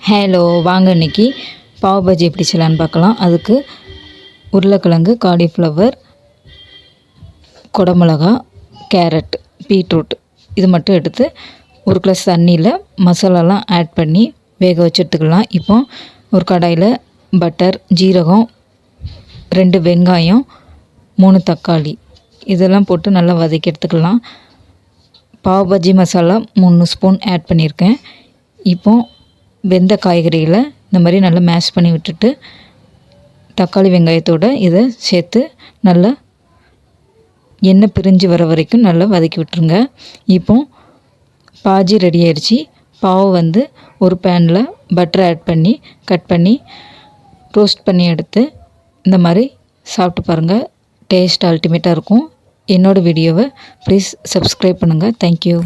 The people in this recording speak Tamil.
ஹலோ, வாங்க இன்னைக்கு பாவ் பாஜி எப்படி செய்யலான்னு பார்க்கலாம். அதுக்கு உருளைக்கிழங்கு, காலிஃப்ளவர், குடமிளகா, கேரட், பீட்ரூட் இது மட்டும் எடுத்து ஒரு கிளாஸ் தண்ணியில் மசாலாலாம் ஆட் பண்ணி வேக வச்சு எடுத்துக்கலாம். இப்போ ஒரு கடாயில் பட்டர், ஜீரகம், 2 வெங்காயம், 3 தக்காளி இதெல்லாம் போட்டு நல்லா வதக்கி எடுத்துக்கலாம். பாவ் பாஜி மசாலா 3 ஸ்பூன் ஆட் பண்ணியிருக்கேன். இப்போ வெந்த காய்கறிகளை இந்த மாதிரி நல்லா மேஷ் பண்ணி விட்டுட்டு தக்காளி வெங்காயத்தோடு இதை சேர்த்து நல்லா எண்ணெய் பிரிஞ்சு வர வரைக்கும் நல்லா வதக்கி விட்டுருங்க. இப்போ பாஜி ரெடி ஆயிடுச்சு. பாவை ஒரு பேனில் பட்டர் ஆட் பண்ணி கட் பண்ணி ரோஸ்ட் பண்ணி எடுத்து இந்த மாதிரி சாப்பிட்டு பாருங்கள். டேஸ்ட் அல்டிமேட்டாக இருக்கும். என்னோடய வீடியோவை ப்ளீஸ் சப்ஸ்கிரைப் பண்ணுங்கள். தேங்க்யூ.